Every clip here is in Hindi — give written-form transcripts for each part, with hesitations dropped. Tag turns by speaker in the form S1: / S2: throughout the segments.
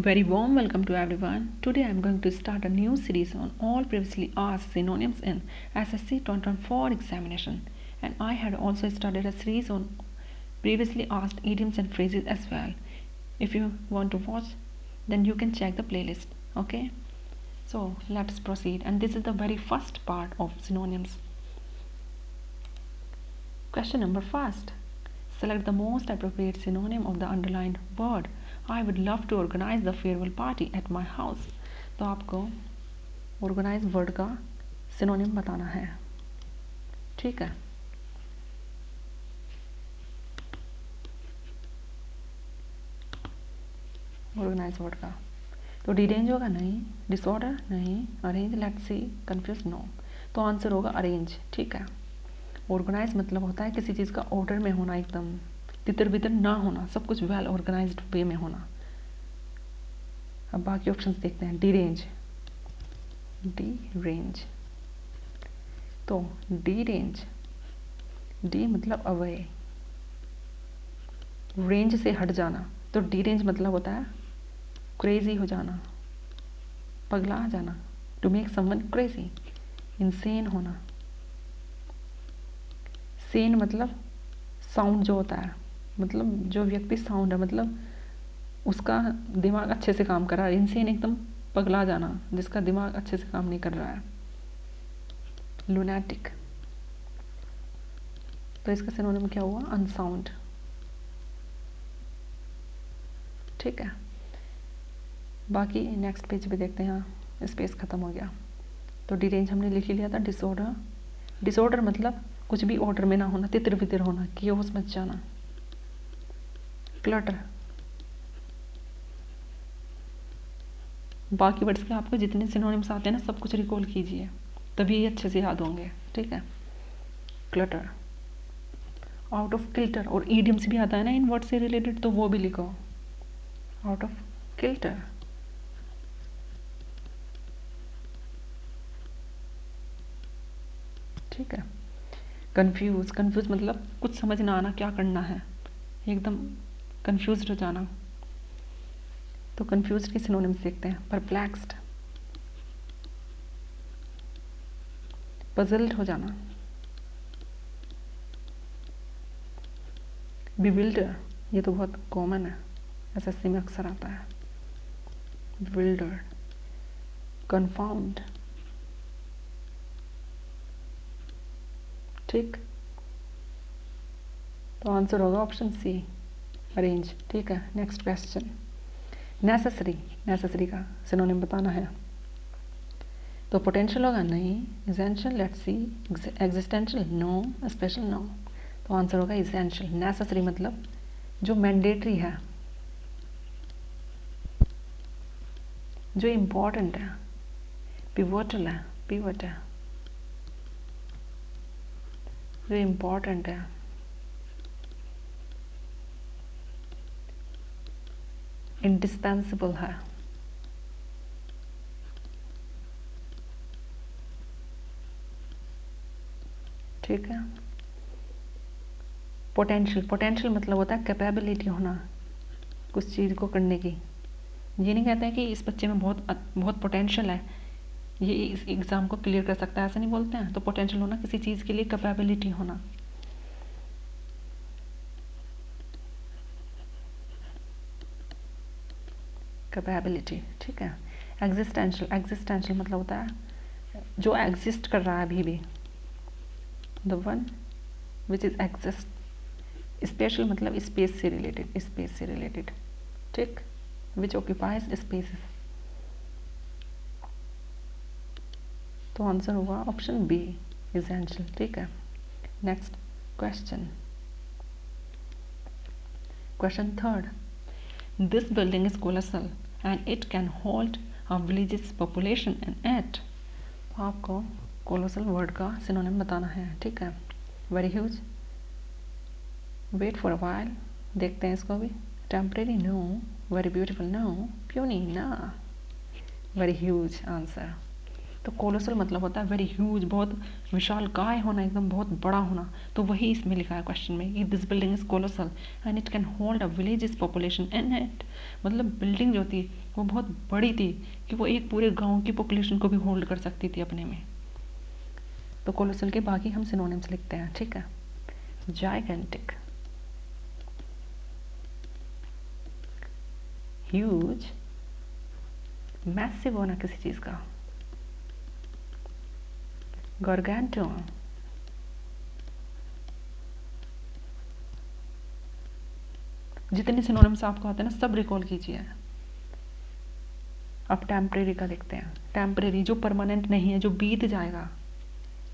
S1: Very warm welcome to everyone. Today I am going to start a new series on all previously asked synonyms in SSC 2024 examination, and I had also started a series on previously asked idioms and phrases as well. If you want to watch, then you can check the playlist. Okay, so let's proceed, and this is the very first part of synonyms. Question number first. Select the most appropriate synonym of the underlined word. I would love to organize the farewell party at my house. तो आपको organize word का synonym बताना है. ठीक है. Organize word का. तो derange होगा नहीं, disorder नहीं, arrange let's see, confuse no. तो आंसर होगा arrange. ठीक है. ऑर्गेनाइज मतलब होता है किसी चीज़ का ऑर्डर में होना, एकदम तितर बितर ना होना, सब कुछ वेल ऑर्गेनाइज्ड वे में होना. अब बाकी ऑप्शंस देखते हैं. डी रेंज, तो डी रेंज, डी मतलब अवे, रेंज से हट जाना. तो डी रेंज मतलब होता है क्रेजी हो जाना, पगला जाना. To make someone crazy, insane होना. सेन मतलब साउंड जो होता है, मतलब जो व्यक्ति साउंड है, मतलब उसका दिमाग अच्छे से काम कर रहा है. इनसेन एकदम पगला जाना, जिसका दिमाग अच्छे से काम नहीं कर रहा है. लुनैटिक, तो इसका सिनोनिम क्या हुआ? अनसाउंड. ठीक है. बाकी नेक्स्ट पेज पे देखते हैं. स्पेस खत्म हो गया. तो डिरेंज हमने लिख लिया था. डिसऑर्डर, डिसऑर्डर मतलब कुछ भी ऑर्डर में ना होना, तितर बितर होना, कियोस मच जाना. क्लटर, बाकी वर्ड्स के आपको जितने सिनोनिम्स आते हैं ना, सब कुछ रिकॉल कीजिए, तभी अच्छे से याद होंगे. ठीक है. क्लटर, आउट ऑफ किल्टर, और ईडियम्स भी आता है ना इन वर्ड से रिलेटेड, तो वो भी लिखो. Out of kilter. ठीक है. कंफ्यूज, कंफ्यूज मतलब कुछ समझ ना आना, क्या करना है, एकदम कंफ्यूज हो जाना. तो कंफ्यूज के सिनोनिम्स देखते हैं. परप्लेक्स्ड, पजल्ड हो जाना. बिविल्डर, ये तो बहुत कॉमन है, एसएससी में अक्सर आता है. बिविल्डर. कन्फाउंड. ठीक. तो आंसर होगा ऑप्शन सी, अरेंज. ठीक है. Next question. नेसेसरी, नेसेसरी का सिनोनिम बताना है. तो पोटेंशियल होगा नहीं, essential let's see, existential no, special no. तो आंसर होगा एसेंशियल. नेसेसरी मतलब जो मैंडेटरी है, जो इम्पोर्टेंट है. पिवोटल है, पिवट है, जो इम्पोर्टेंट है. इंडिस्पेंसिबल है. ठीक है. पोटेंशियल, पोटेंशियल मतलब होता है कैपेबिलिटी होना कुछ चीज़ को करने की. ये नहीं कहते हैं कि इस बच्चे में बहुत बहुत पोटेंशियल है, ये इस एग्ज़ाम को क्लियर कर सकता है, ऐसा नहीं बोलते हैं. तो पोटेंशियल होना किसी चीज़ के लिए कैपेबिलिटी होना. कैपेबिलिटी. ठीक है. एग्जिस्टेंशियल, एग्जिस्टेंशियल मतलब होता है जो एग्जिस्ट कर रहा है अभी भी, the one which is exist. Special मतलब स्पेस से रिलेटेड, स्पेस से रिलेटेड. ठीक. विच ऑक्यूपाइज स्पेसेस. तो आंसर होगा ऑप्शन बी, एसेंशियल. ठीक है. Next question. Question third. This building is colossal and it can hold a village's population in it. तो आपको कोलोसल वर्ड का सिनोनिम बताना है. ठीक है. Very huge, wait for a while, देखते हैं इसको भी. Temporary no, very beautiful no, puny ना, वेरी ह्यूज आंसर. तो कोलोसल मतलब होता है वेरी ह्यूज, बहुत विशाल काय होना, एकदम बहुत बड़ा होना। तो वही इसमें लिखा है क्वेश्चन में कि this building is colossal and it can hold a village population and it, मतलब बिल्डिंग जो थी वो बहुत बड़ी थी कि वो एक पूरे गांव की पॉपुलेशन को भी होल्ड कर सकती थी अपने में। तो कोलोसल के बाकी हम सिनोनिम्स लिखते हैं, ठीक है। जाइगेंटिक, ह्यूज, मैसिव होना किसी चीज़ का, गारगेंटुम, जितने सिनोनिम्स आपको आते हैं ना सब रिकॉल कीजिए। अब टेम्परेरी का देखते हैं। टेम्परेरी जो परमानेंट नहीं है, जो बीत जाएगा,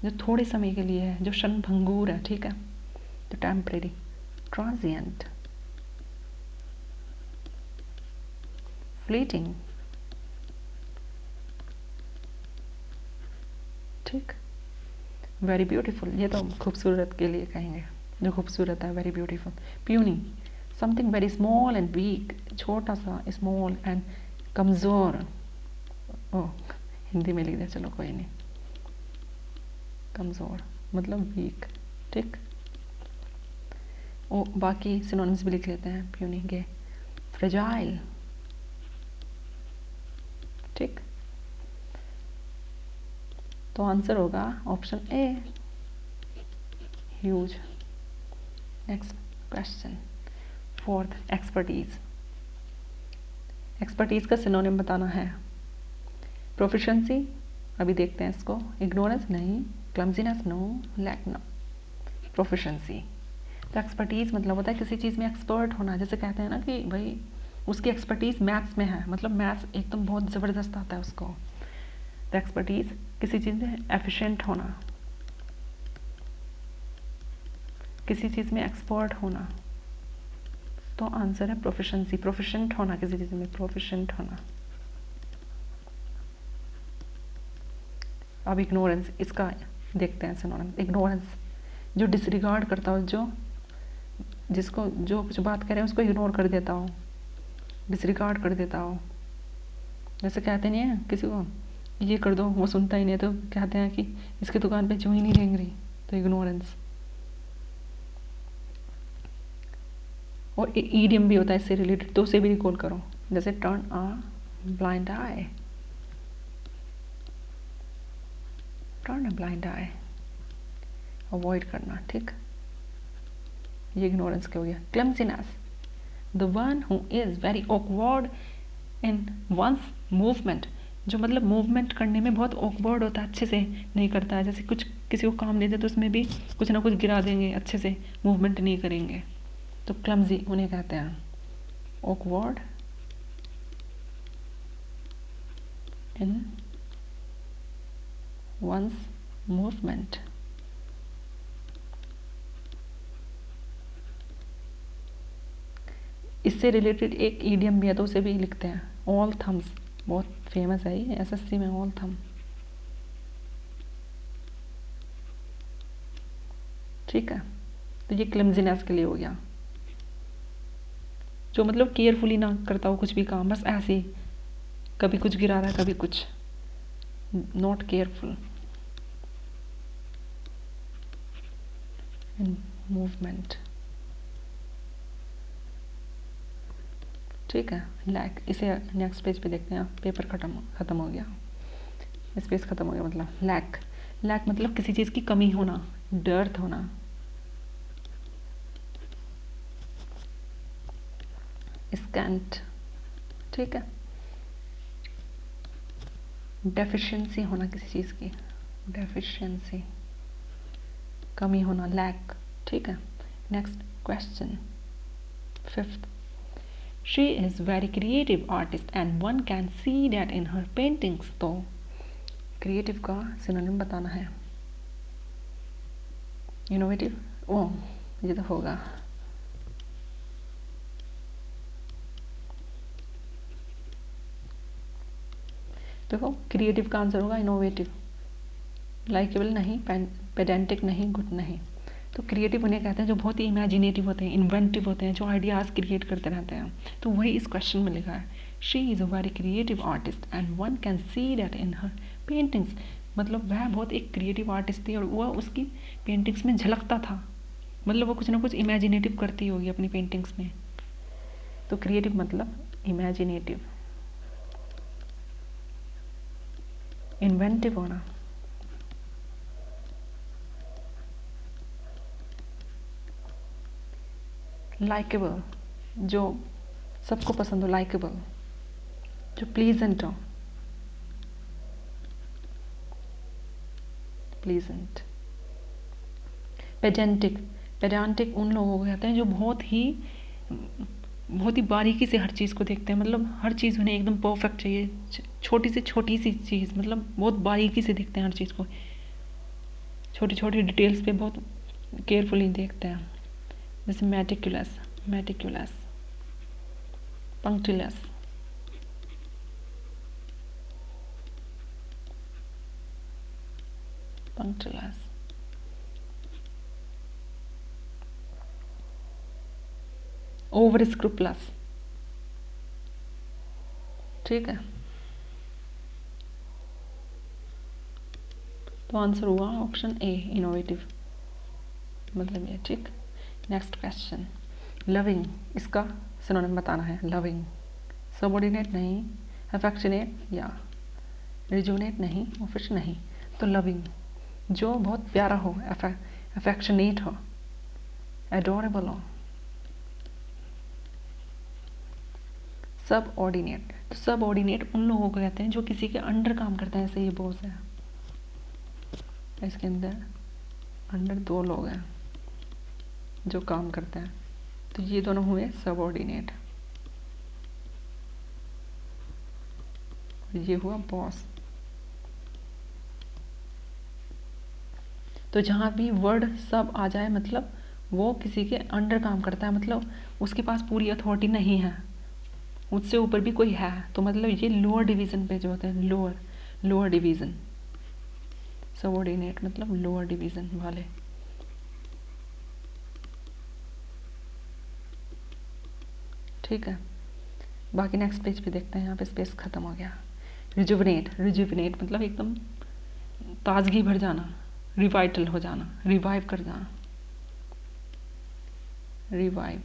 S1: जो थोड़े समय के लिए है, जो क्षणभंगुर है, ठीक है। तो टेम्परेरी। ट्रांजिएंट, फ्लीटिंग, ठीक। वेरी ब्यूटीफुल, ये तो खूबसूरत के लिए कहेंगे, जो खूबसूरत है, very beautiful. Puny, something very small and weak, छोटा सा, स्मॉल एंड कमज़ोर। ओह, हिंदी में लिख दिया, चलो कोई नहीं। कमज़ोर मतलब वीक, ठीक। ओ बाकी सिनोनिम्स भी लिख लेते हैं प्यूनी के। फ्रेजाइल, ठीक। तो आंसर होगा option A, huge. Next question, fourth, expertise. Expertise का सिनोनिम बताना है। प्रोफिशिएंसी, अभी देखते हैं इसको। इग्नोरेंस नहीं, clumsiness no, lack no, proficiency. तो एक्सपर्टीज मतलब होता है किसी चीज़ में एक्सपर्ट होना। जैसे कहते हैं ना कि भाई उसकी एक्सपर्टीज मैथ्स में है, मतलब मैथ्स एकदम बहुत ज़बरदस्त आता है उसको। तो एक्सपर्टीज किसी चीज़ में एफिशिएंट होना, किसी चीज़ में एक्सपर्ट होना। तो आंसर है प्रोफिशिएंसी, प्रोफिशिएंट होना किसी चीज़ में, प्रोफिशिएंट होना। अब इग्नोरेंस, इसका देखते हैं सिनोनिम। इग्नोरेंस, जो डिसरिगार्ड करता हो, जो जिसको जो कुछ बात कह रहे हैं उसको इग्नोर कर देता हो, डिसरिगार्ड कर देता हो। जैसे कहते नहीं है किसी को ये कर दो, वो सुनता ही नहीं, तो कहते हैं कि इसकी दुकान पे चूही नहीं रेंग रही। तो इग्नोरेंस। और ईडियम भी होता है इससे रिलेटेड, तो उसे भी रिकॉल करो। जैसे turn a blind eye, turn a blind eye, avoid करना, ठीक। ये इग्नोरेंस क्या हो गया। Clumsiness, the one who is very awkward in one's movement, जो मतलब मूवमेंट करने में बहुत ऑकवर्ड होता है, अच्छे से नहीं करता है। जैसे कुछ किसी को काम देते तो उसमें भी कुछ ना कुछ गिरा देंगे, अच्छे से मूवमेंट नहीं करेंगे, तो क्लमजी उन्हें कहते हैं। Awkward in one's movement. इससे रिलेटेड एक ईडियम भी है, तो उसे भी लिखते हैं। ऑल थम्स, बहुत फेमस है ये एसएससी में, ऑल थम, ठीक है। तो ये क्लमजीनेस के लिए हो गया, जो मतलब केयरफुली ना करता हो कुछ भी काम, बस ऐसे ही कभी कुछ गिरा रहा है, कभी कुछ, नॉट केयरफुल इन मूवमेंट, ठीक है। लैक, इसे नेक्स्ट पेज पे देखते हैं। पेपर ख़त्म हो गया, स्पेस ख़त्म हो गया। मतलब लैक, लैक मतलब किसी चीज़ की कमी होना, डर्थ होना। स्कैंट, ठीक है। डेफिशिएंसी होना किसी चीज़ की, डेफिशिएंसी, कमी होना, लैक, ठीक है। Next question, fifth, she is very creative artist and one can see that in her paintings. तो क्रिएटिव का सिनोनिम बताना है। इनोवेटिव, ओ ये तो होगा। देखो क्रिएटिव का आंसर होगा इनोवेटिव, लाइकेबल नहीं, पेडेंटिक नहीं, गुड नहीं। तो क्रिएटिव उन्हें कहते हैं जो बहुत ही इमेजिनेटिव होते हैं, इन्वेंटिव होते हैं, जो आइडियाज़ क्रिएट करते रहते हैं। तो वही इस क्वेश्चन में लिखा है। She is a very creative artist and one can see that in her paintings मतलब वह बहुत एक क्रिएटिव आर्टिस्ट थी और वह उसकी पेंटिंग्स में झलकता था, मतलब वो कुछ ना कुछ इमेजिनेटिव करती होगी अपनी पेंटिंग्स में। तो क्रिएटिव मतलब इमेजिनेटिव, इन्वेंटिव होना, लाइकेबल जो सबको पसंद हो, लाइकेबल जो प्लीजेंट हो, प्लीजेंट। पेडेंटिक, पेडांटिक उन लोगों को कहते हैं जो बहुत ही बारीकी से हर चीज़ को देखते हैं, मतलब हर चीज़ उन्हें एकदम परफेक्ट चाहिए, छोटी से छोटी सी चीज़ मतलब बहुत बारीकी से देखते हैं हर चीज़ को, छोटी छोटी डिटेल्स पे बहुत केयरफुली देखते हैं। जैसे मेटिकुलस, मेटिकुलस, पंक्टिलस, पंक्टिलस, ओवर स्क्रूपलस। ठीक है, तो आंसर हुआ ऑप्शन ए, इनोवेटिव, मतलब ये। ठीक, नेक्स्ट क्वेश्चन, लविंग, इसका सिनोनिम बताना है। लविंग, सबऑर्डिनेट नहीं, अफेक्शनेट या रिजुनेट नहीं, ऑफिश नहीं। तो लविंग जो बहुत प्यारा हो, अफेक्शनेट हो, एडोरेबल हो। सब ऑर्डिनेट, तो सब ऑर्डिनेट उन लोगों को कहते हैं जो किसी के अंडर काम करते हैं, ऐसे ये बॉस है, इसके अंदर अंडर 2 लोग हैं जो काम करते हैं, तो ये दोनों हुए सब ऑर्डिनेट, ये हुआ बॉस। तो जहाँ भी वर्ड सब आ जाए मतलब वो किसी के अंडर काम करता है, मतलब उसके पास पूरी अथॉरिटी नहीं है, उससे ऊपर भी कोई है, तो मतलब ये लोअर डिवीज़न पे जो होते हैं, लोअर डिवीज़न, सबऑर्डिनेट मतलब लोअर डिवीज़न वाले। ठीक है, बाकी नेक्स्ट पेज पे देखते हैं, यहाँ पे स्पेस ख़त्म हो गया। रिजुवनेट, रिजुवनेट मतलब एकदम ताजगी भर जाना, रिवाइटल हो जाना, रिवाइव कर जाना, रिवाइव।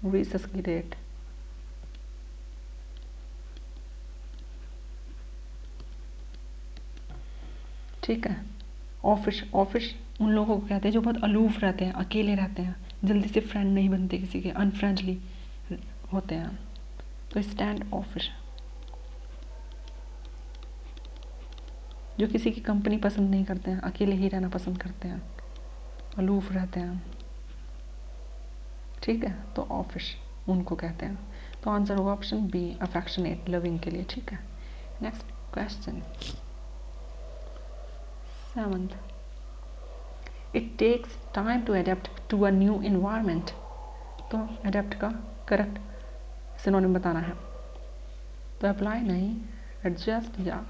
S1: रिसस्किटेट, ठीक है। ऑफिश, ऑफिश उन लोगों को कहते हैं जो बहुत अलूफ रहते हैं, अकेले रहते हैं, जल्दी से फ्रेंड नहीं बनते किसी के, अनफ्रेंडली होते हैं। तो स्टैंड ऑफिश जो किसी की कंपनी पसंद नहीं करते हैं, अकेले ही रहना पसंद करते हैं, अलूफ रहते हैं। ठीक है, तो ऑफिश उनको कहते हैं। तो आंसर होगा ऑप्शन बी, अफेक्शनेट, लविंग के लिए। ठीक है, next question, 7th, it takes time to adapt to a new environment. तो अडेप्ट का करेक्ट सिनोनिम बताना है। तो अप्लाई नहीं, एडजस्ट या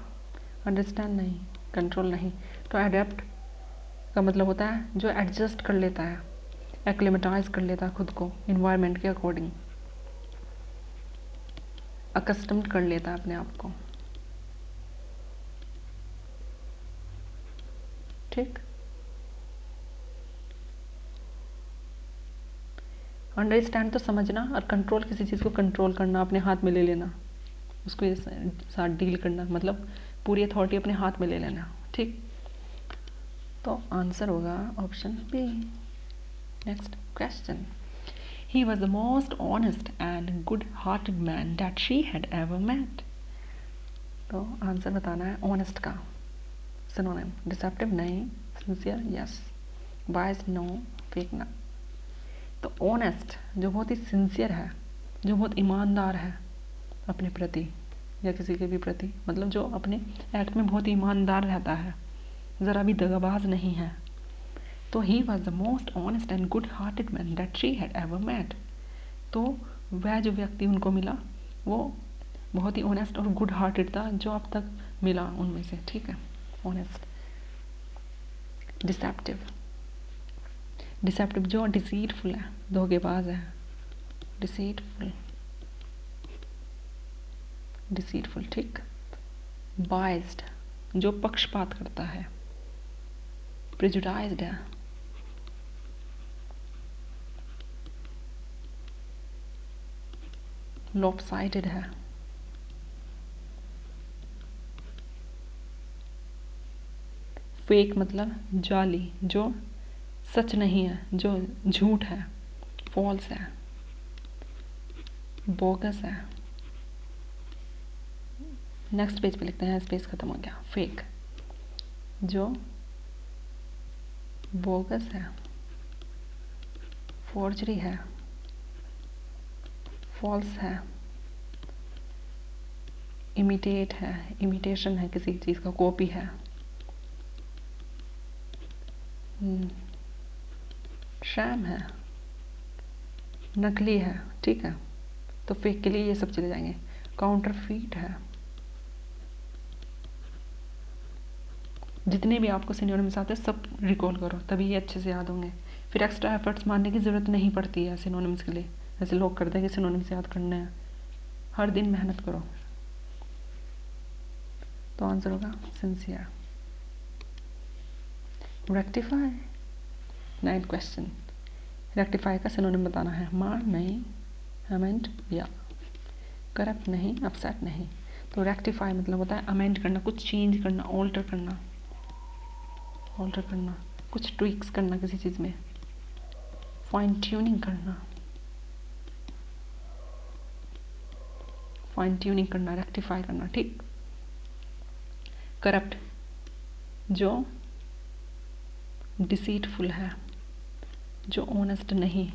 S1: अंडरस्टैंड नहीं, कंट्रोल नहीं। तो अडेप्ट का मतलब होता है जो एडजस्ट कर लेता है, एक्लेमेटाइज कर लेता है खुद को इन्वायरमेंट के अकॉर्डिंग, अकस्टम्ड कर लेता है अपने आप को। ठीक, अंडरस्टैंड तो समझना, और कंट्रोल किसी चीज़ को कंट्रोल करना, अपने हाथ में ले लेना, उसको ये साथ डील करना, मतलब पूरी अथॉरिटी अपने हाथ में ले लेना। ठीक, तो आंसर होगा option B. Next question, he was the most honest and good hearted man that she had ever met. तो आंसर बताना है ऑनेस्ट का सिनोनिम, डिसेप्टिव नहीं, sincere yes, bias no, fake ना। तो ऑनेस्ट जो बहुत ही सिंसियर है, जो बहुत ईमानदार है अपने प्रति या किसी के भी प्रति, मतलब जो अपने एक्ट में बहुत ईमानदार रहता है, ज़रा भी दगाबाज नहीं है। तो he was the most honest and good hearted man that she had ever met. तो वह जो व्यक्ति उनको मिला वो बहुत ही ऑनेस्ट और गुड हार्टेड था जो अब तक मिला उनमें से। ठीक है, ऑनेस्ट। डिसेप्टिव, डिसेप्टिव जो डिसीटफुल है, धोखेबाज है, डिसीटफुल, डिसीटफुल, ठीक। बाइस्ड जो पक्षपात करता है, प्रेजुडाइज्ड है, लॉपसाइडेड है, फेक मतलब जाली जो सच नहीं है, जो झूठ है, फॉल्स है, बोगस है। नेक्स्ट पेज पे लिखते हैं, स्पेस खत्म हो गया। फेक जो बोगस है, फोर्जरी है, फॉल्स है, इमिटेट है, इमिटेशन है, किसी चीज़ का कॉपी है, शैम है, नकली है, ठीक है। तो फेक के लिए ये सब चले जाएंगे। काउंटरफीट है। जितने भी आपको सिनोनिम्स आते हैं सब रिकॉल करो, तभी ये अच्छे से याद होंगे। फिर एक्स्ट्रा एफर्ट्स मारने की ज़रूरत नहीं पड़ती है सिनोनिम्स के लिए, ऐसे लोग करते हैं कि सिनोनिम्स याद करने हैं। हर दिन मेहनत करो। तो आंसर होगा sincere. Rectify, 9th question. Rectify का सिनोनिम बताना है। मार नहीं, अमेंड या, करप्ट नहीं, अपसेट नहीं। तो रेक्टिफाई मतलब होता है अमेंड करना, कुछ चेंज करना, ऑल्टर करना, ऑल्टर करना, कुछ ट्विक्स करना किसी चीज़ में, फाइन ट्यूनिंग करना, फाइन ट्यूनिंग करना, रेक्टिफाई करना, ठीक। करप्ट जो डिसीटफुल है, जो ऑनेस्ट नहीं,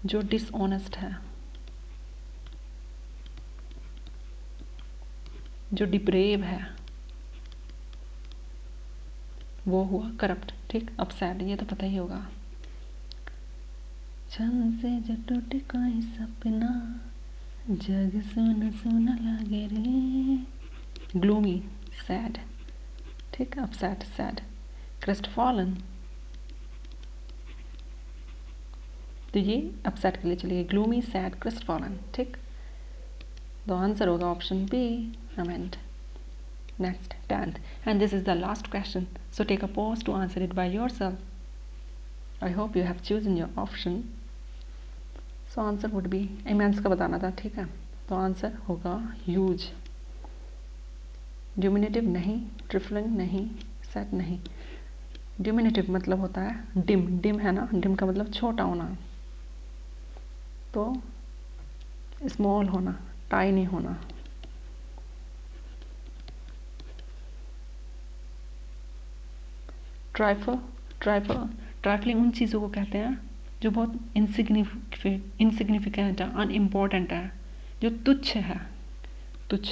S1: जो डिसऑनेस्ट है, जो डिप्रेव है, वो हुआ करप्ट, ठीक। अपसेट ये तो पता ही होगा। चंद से जो टूटे कोई सपना, जग सुना सुना लगे रे, ग्लूमी, सैड, ठीक। Upset, sad. क्रेस्टफॉलन तो ये अपसेट के लिए चलिए, ग्लूमी, सैड, क्रेस्टफॉलन, ठीक। तो आंसर होगा option B, amend. Next, 10th, and this is the last question, so take a pause to answer it by yourself. I hope you have chosen your option. So answer would be, immense का बताना था, ठीक है। तो आंसर होगा huge। Diminutive नहीं, trifling नहीं, set नहीं। Diminutive मतलब होता है dim, dim है ना, dim का मतलब छोटा होना, तो small होना, tiny होना। ट्राइफलिंग उन चीज़ों को कहते हैं जो बहुत इनसिग्निफिकेंट है, अनइम्पोर्टेंट है, जो तुच्छ है, तुच्छ,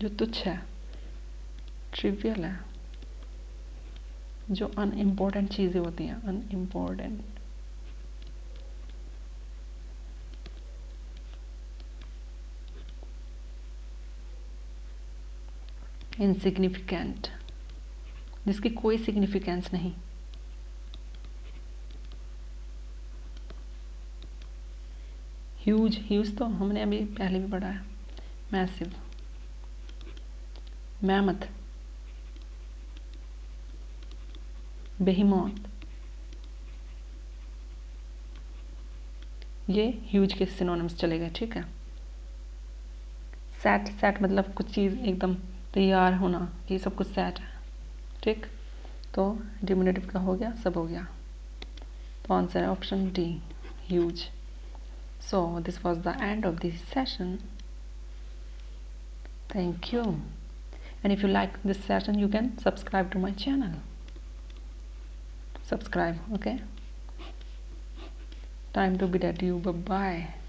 S1: जो तुच्छ है, ट्रिवियल है, जो अनइम्पोर्टेंट चीज़ें होती हैं, अनइम्पोर्टेंट। इनसिग्निफिकेंट जिसकी कोई सिग्निफिकेंस नहीं। ह्यूज, ह्यूज तो हमने अभी पहले भी पढ़ा है। मैसिव, मैमथ, बेहीमोथ, ये ह्यूज के सिनोनिम्स चले गए, ठीक है। सेट, सेट मतलब कुछ चीज़ एकदम तैयार होना, ये सब कुछ सेट है, ठीक। तो डिमिनेटिव का हो गया, सब हो गया। तो आंसर है option D, huge. So this was the end of this session. Thank you. And if you like this session, you can subscribe to my channel. Subscribe, okay? Time to bid adieu. Bye bye.